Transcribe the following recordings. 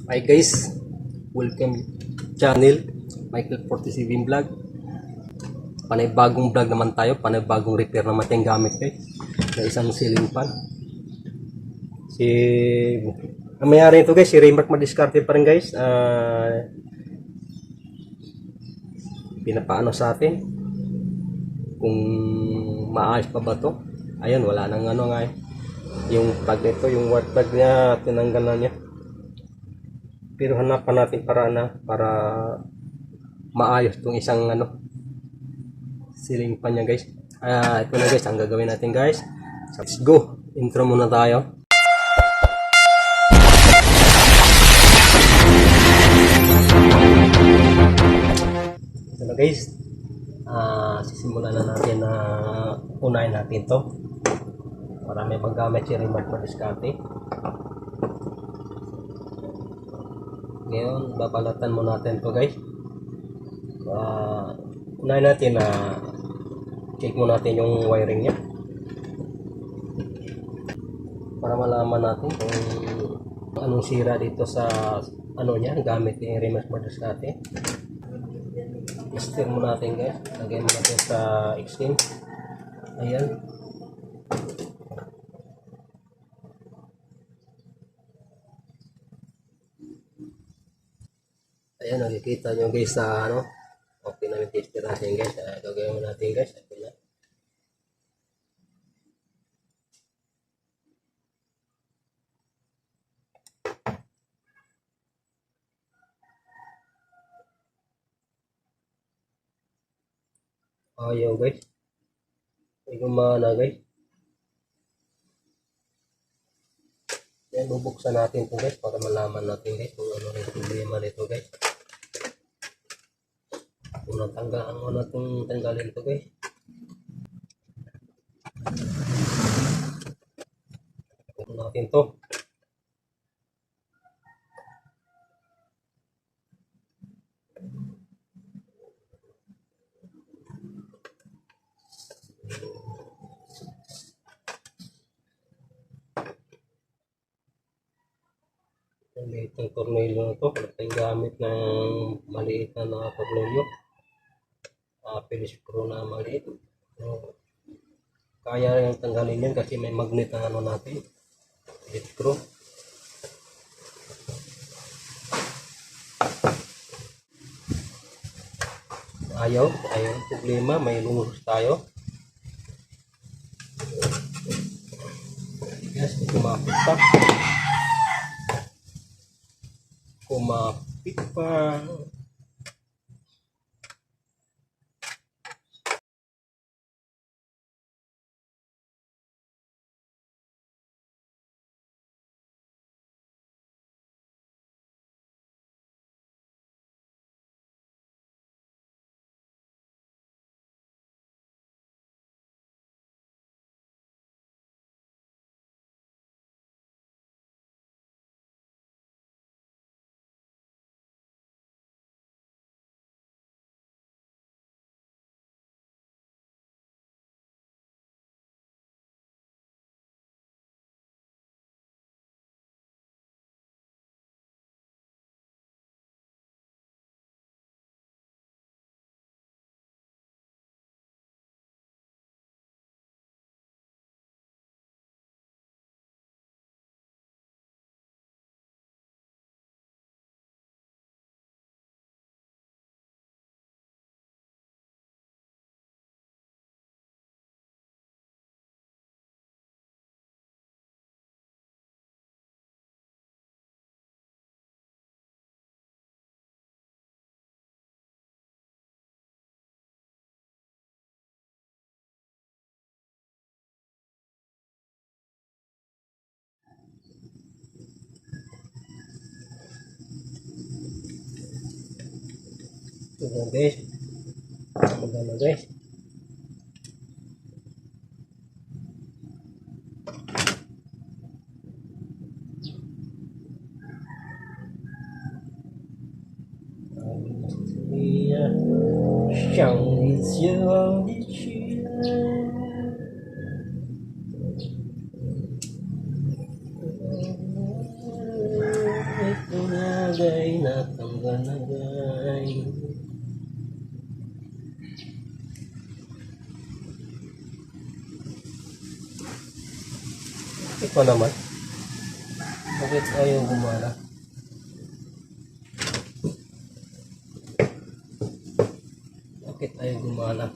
Hi guys, welcome channel Michael 47 Vlog. Panay-bagong vlog naman tayo, panay-bagong repair naman tayong gamit guys. Na isang ceiling fan. Ang mayari ito guys, si Raymark Madiskarte pa rin guys. Pinapaano sa atin kung maayos pa ba to. Ayun, wala nang ano nga eh. Yung plug nito, yung wire plug niya, tinanggal na niya. Pero hanapan natin para maayos tong isang ceiling fan niya guys. Ito na guys ang gagawin natin guys. So, let's go. Intro muna tayo. Ito na guys. Sisimulan na natin na unahin natin to para may paggamit si Raymark Madiskarte. Ngayon, babalatan mo natin to guys. Unahin natin na check mo natin yung wiring nya para malaman natin kung anong sira dito sa nya gamit ni Raymark Madiskarte. I-steer mo natin guys, lagay mo natin sa extend. Ayan, ayan, nakikita nyo guys sa okay na yung tester natin guys. Gagawin mo natin guys. Ito na. Ayaw guys. Ay gumana guys. Yan, bubuksan natin ito guys para malaman natin guys kung ano yung problema nito guys. Kung natanggalan mo natin tanggalin ito guys. Kung natin to. Itong tornilyo na to, natin gamit ng maliit na tornilyo. Phillips screw na maliit. Kaya yung tanggalin yan kasi may magnet na natin. Phillips screw. Ayaw problema, may lungos tayo. Yes, kumapit pa. Ito guys. Maganda guys. bagay natanggal na guys. Ito naman. Bakit ayaw gumana? Bakit ayaw gumana?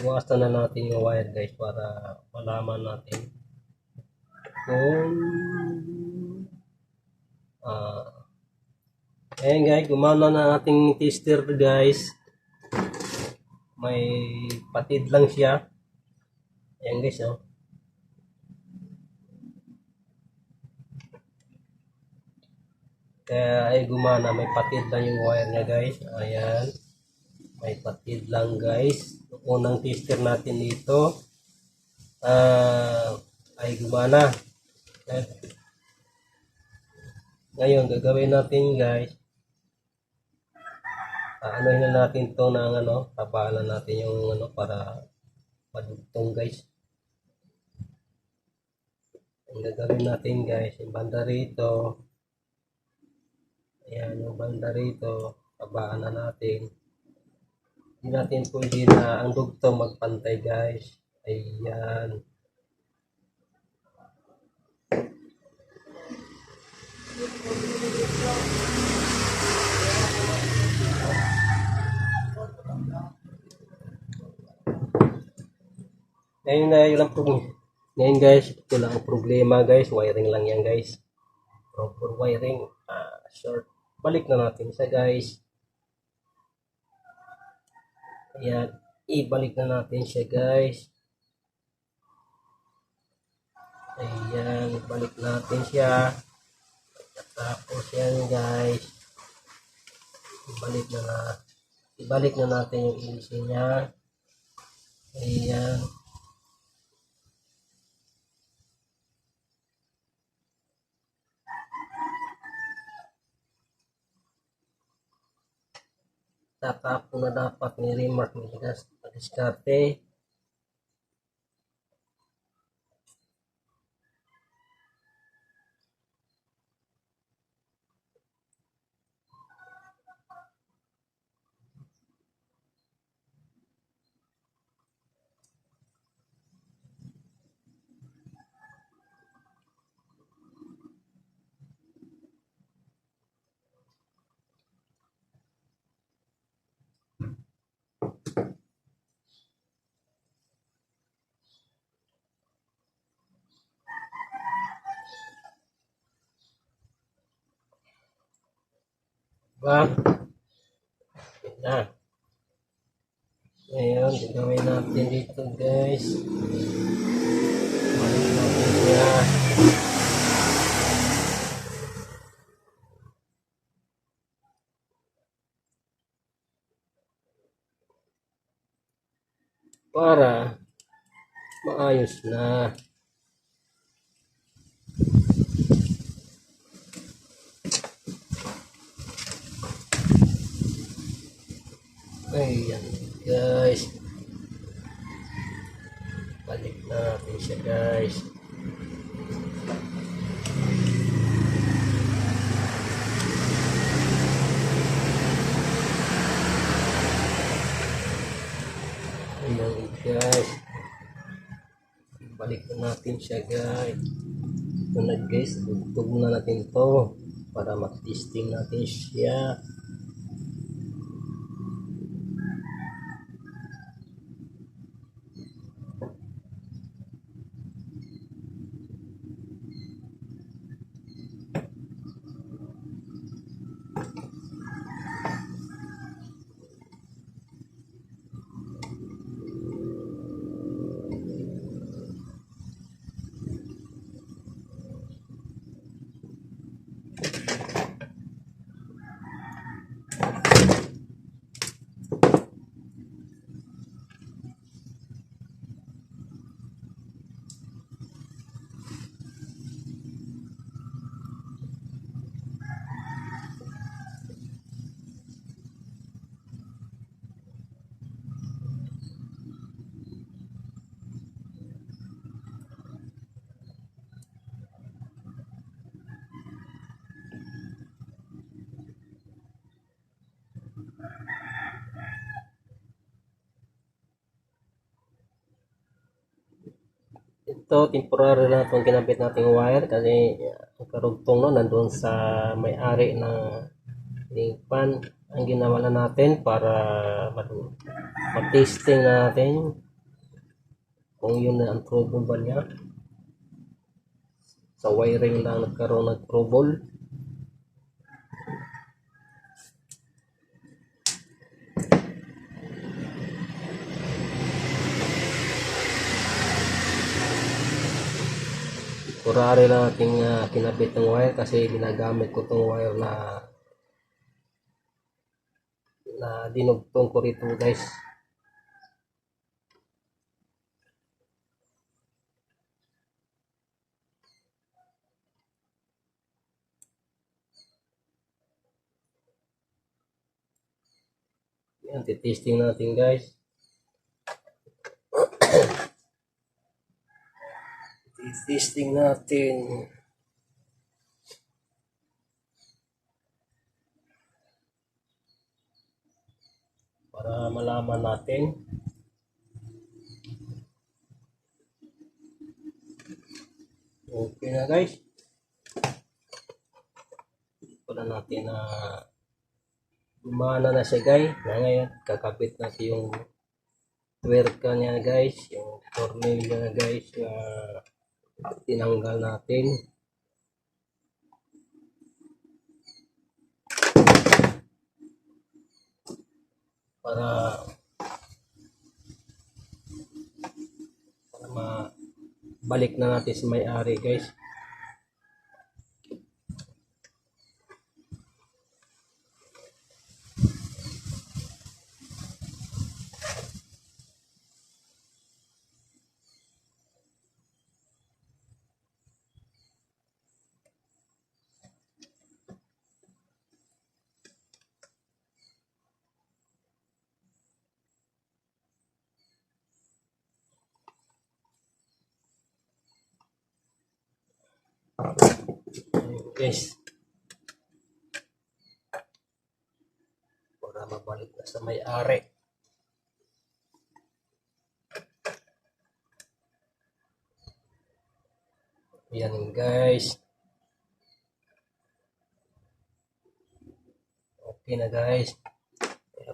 Iwasan na natin yung wire guys para malaman natin kung ayan guys, gumana na ating tester guys. May patid lang siya. Ayan guys, oh. Kaya ay gumana, may patid lang yung wire niya guys. Ayan. May patid lang guys. Unang tester natin dito ay gumana. Ngayon gagawin natin guys, anuhin na natin to ng tabaan na natin yung para madugtong guys. Ang gagawin natin guys, yung banda rito, ayan yung banda rito, tabaan na natin. Hindi natin pwede na ang dugtong magpantay guys. Ayan. Ngayon guys, ito lang ang problema guys, wiring lang yan guys. Proper wiring, short. Balik na natin siya guys. Ayan, ibalik na natin siya guys. Ayan, balik natin siya. Tapos yan guys, ibalik na natin yung AC niya. Ayan. Tatapo na dapat ni remark ni diskarte. Diba? Yan. Ngayon, gagawin natin dito guys. Balik natin siya. Para maayos na. Ayan guys, balik natin siya guys. Ayan guys, balik na natin siya guys. Ito na guys, tugtog na natin to para mag-testing natin siya. ito, temporary na itong kinabit nating wire kasi ang karugtong no, nandun sa may-ari ng fan. Ang ginawa na natin para mag-testing na natin kung yun na ang trouble ba niya. Sa wiring lang nagkaroon ng trouble. Kurari lang ating kinabit ng wire kasi ginagamit ko tong wire na dinugtong ko rito guys. Yan, titesting natin guys. Titesting natin. Para malaman natin. Okay na guys. Wala natin na gumana na siya guys. Ngayon, kakabit natin yung twerka niya guys. Yung tornilyo niya guys. Tinanggal natin. Para mabalik na natin sa may-ari guys. Guys, para mabalik na sa may-ari. Yan guys. Okay na guys.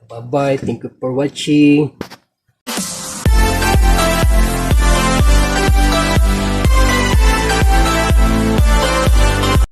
Bye bye. Thank you for watching.